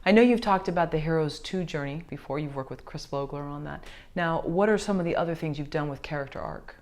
I know you've talked about the Heroes 2 journey before. You've worked with Chris Vogler on that. Now, what are some of the other things you've done with character arc?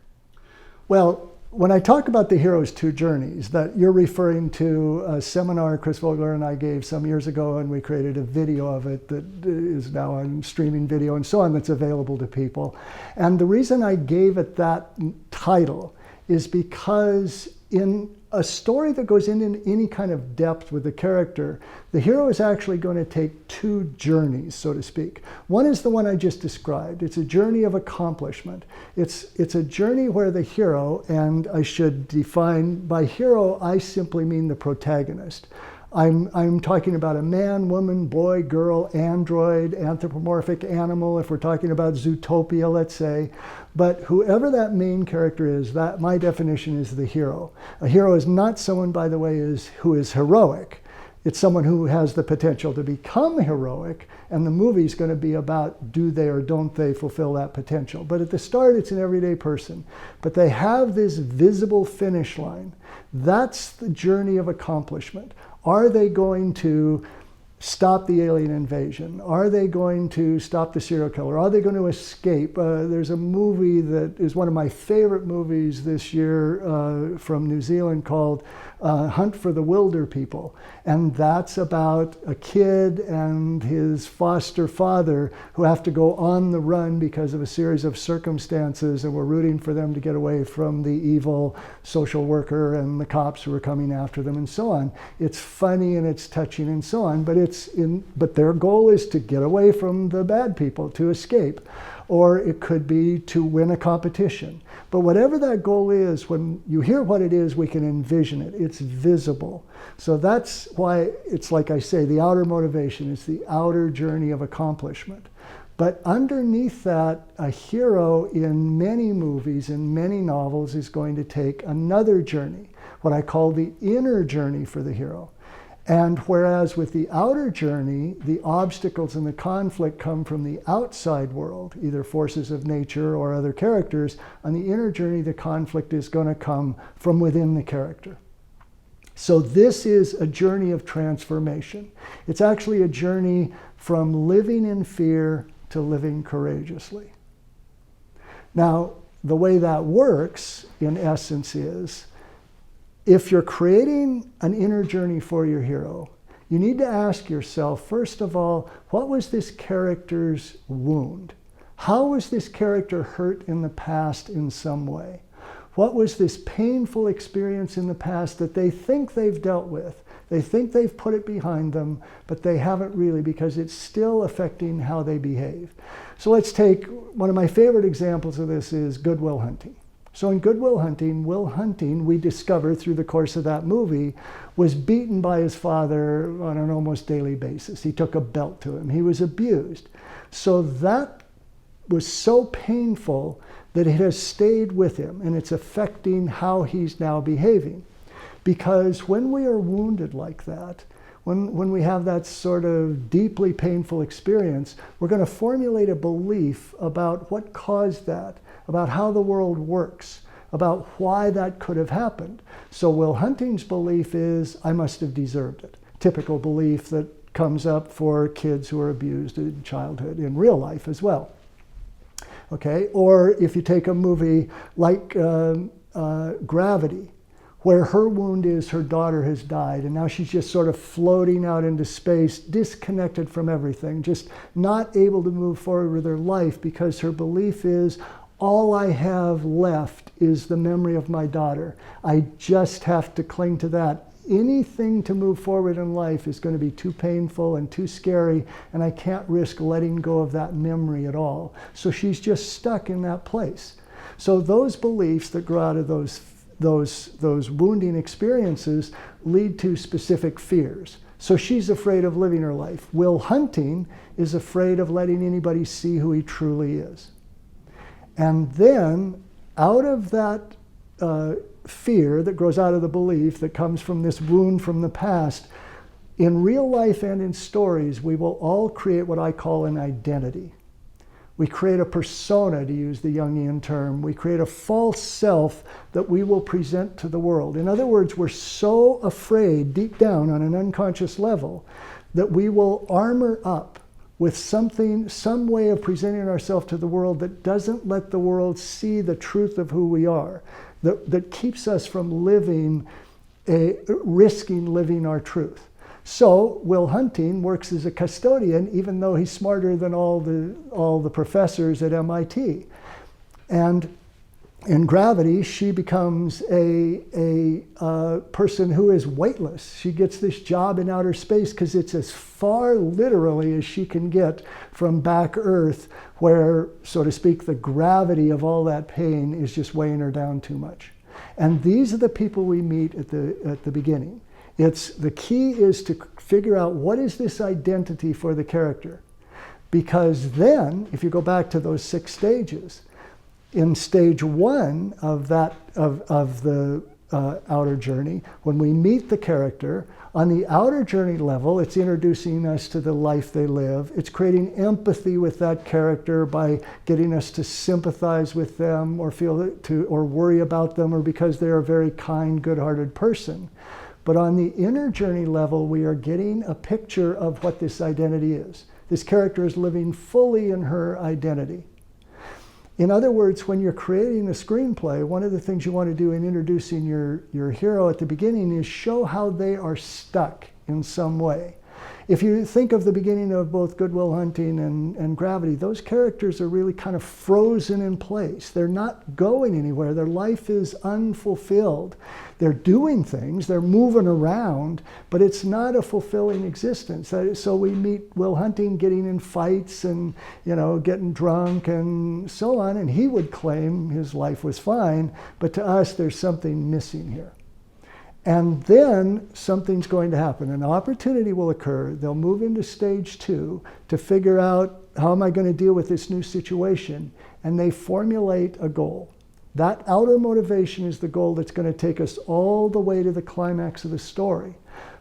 Well, when I talk about the Heroes 2 journeys, that you're referring to a seminar Chris Vogler and I gave some years ago, and we created a video of it that is now on streaming video and so on, that's available to people. And the reason I gave it that title is because in a story that goes into any kind of depth with the character, the hero is actually going to take two journeys, so to speak. One is the one I just described. It's a journey of accomplishment. It's a journey where the hero, and I should define, by hero, I simply mean the protagonist. I'm talking about a man, woman, boy, girl, android, anthropomorphic animal, if we're talking about Zootopia, let's say. But whoever that main character is, that my definition is the hero. A hero is not someone, by the way, who is heroic. It's someone who has the potential to become heroic, and the movie's going to be about do they or don't they fulfill that potential. But at the start, it's an everyday person. But they have this visible finish line. That's the journey of accomplishment. Are they going to stop the alien invasion? Are they going to stop the serial killer? Are they going to escape? There's a movie that is one of my favorite movies this year from New Zealand called Hunt for the Wilder People. And that's about a kid and his foster father who have to go on the run because of a series of circumstances, and we're rooting for them to get away from the evil social worker and the cops who are coming after them and so on. It's funny and it's touching and so on, but their goal is to get away from the bad people, to escape. Or it could be to win a competition. But whatever that goal is, when you hear what it is, we can envision it. It's visible. So that's why it's like I say, the outer motivation is the outer journey of accomplishment. But underneath that, a hero in many movies, in many novels, is going to take another journey, what I call the inner journey for the hero. And whereas with the outer journey, the obstacles and the conflict come from the outside world, either forces of nature or other characters, on the inner journey, the conflict is going to come from within the character. So this is a journey of transformation. It's actually a journey from living in fear to living courageously. Now, the way that works, in essence, is if you're creating an inner journey for your hero, you need to ask yourself, first of all, what was this character's wound? How was this character hurt in the past in some way? What was this painful experience in the past that they think they've dealt with? They think they've put it behind them, but they haven't really, because it's still affecting how they behave. So let's take one of my favorite examples of this is Good Will Hunting. So in Good Will Hunting, we discover through the course of that movie, was beaten by his father on an almost daily basis. He took a belt to him. He was abused. So that was so painful that it has stayed with him, and it's affecting how he's now behaving. Because when we are wounded like that, when we have that sort of deeply painful experience, we're going to formulate a belief about what caused that, about how the world works, about why that could have happened. So Will Hunting's belief is, I must have deserved it. Typical belief that comes up for kids who are abused in childhood, in real life as well. Okay, or if you take a movie like Gravity, where her wound is her daughter has died, and now she's just sort of floating out into space, disconnected from everything, just not able to move forward with her life because her belief is, all I have left is the memory of my daughter. I just have to cling to that. Anything to move forward in life is going to be too painful and too scary, and I can't risk letting go of that memory at all. So she's just stuck in that place. So those beliefs that grow out of those wounding experiences lead to specific fears. So she's afraid of living her life. Will Hunting is afraid of letting anybody see who he truly is. And then out of that fear that grows out of the belief that comes from this wound from the past, in real life and in stories, we will all create what I call an identity. We create a persona, to use the Jungian term. We create a false self that we will present to the world. In other words, we're so afraid deep down on an unconscious level that we will armor up with something, some way of presenting ourselves to the world that doesn't let the world see the truth of who we are, that keeps us from risking living our truth. So Will Hunting works as a custodian, even though he's smarter than all the professors at MIT. And in Gravity, she becomes a person who is weightless. She gets this job in outer space because it's as far literally as she can get from back Earth, where, so to speak, the gravity of all that pain is just weighing her down too much. And these are the people we meet at the beginning. The key is to figure out what is this identity for the character. Because then, if you go back to those 6 stages, in stage 1 of the outer journey, when we meet the character, on the outer journey level, it's introducing us to the life they live. It's creating empathy with that character by getting us to sympathize with them or or worry about them, or because they're a very kind, good-hearted person. But on the inner journey level, we are getting a picture of what this identity is. This character is living fully in her identity. In other words, when you're creating a screenplay, one of the things you want to do in introducing your hero at the beginning is show how they are stuck in some way. If you think of the beginning of both Good Will Hunting and Gravity, those characters are really kind of frozen in place. They're not going anywhere. Their life is unfulfilled. They're doing things, they're moving around, but it's not a fulfilling existence. So we meet Will Hunting getting in fights and, getting drunk and so on, and he would claim his life was fine, but to us there's something missing here. And then something's going to happen. An opportunity will occur. They'll move into stage 2 to figure out, how am I going to deal with this new situation? And they formulate a goal. That outer motivation is the goal that's going to take us all the way to the climax of the story.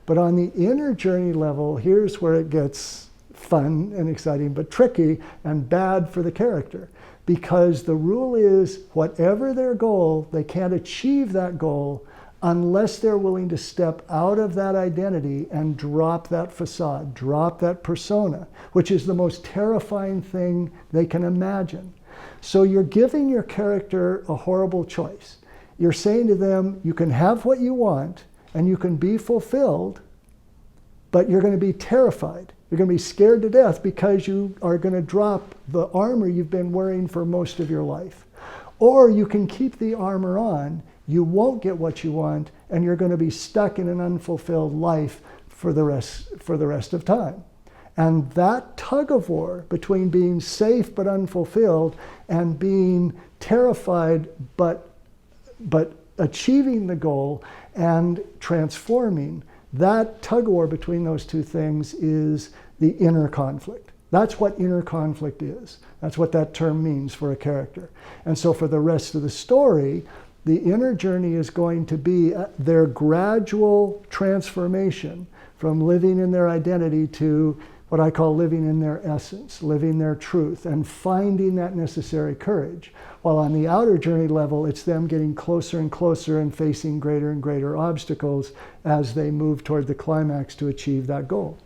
But on the inner journey level, here's where it gets fun and exciting, but tricky and bad for the character. Because the rule is, whatever their goal, they can't achieve that goal unless they're willing to step out of that identity and drop that facade, drop that persona, which is the most terrifying thing they can imagine. So you're giving your character a horrible choice. You're saying to them, you can have what you want and you can be fulfilled, but you're going to be terrified. You're going to be scared to death because you are going to drop the armor you've been wearing for most of your life. Or you can keep the armor on, you won't get what you want, and you're going to be stuck in an unfulfilled life for the rest of time. And that tug of war between being safe but unfulfilled and being terrified but achieving the goal and transforming, that tug of war between those two things is the inner conflict. That's what inner conflict is. That's what that term means for a character. And so for the rest of the story, the inner journey is going to be their gradual transformation from living in their identity to what I call living in their essence, living their truth, and finding that necessary courage. While on the outer journey level, it's them getting closer and closer and facing greater and greater obstacles as they move toward the climax to achieve that goal.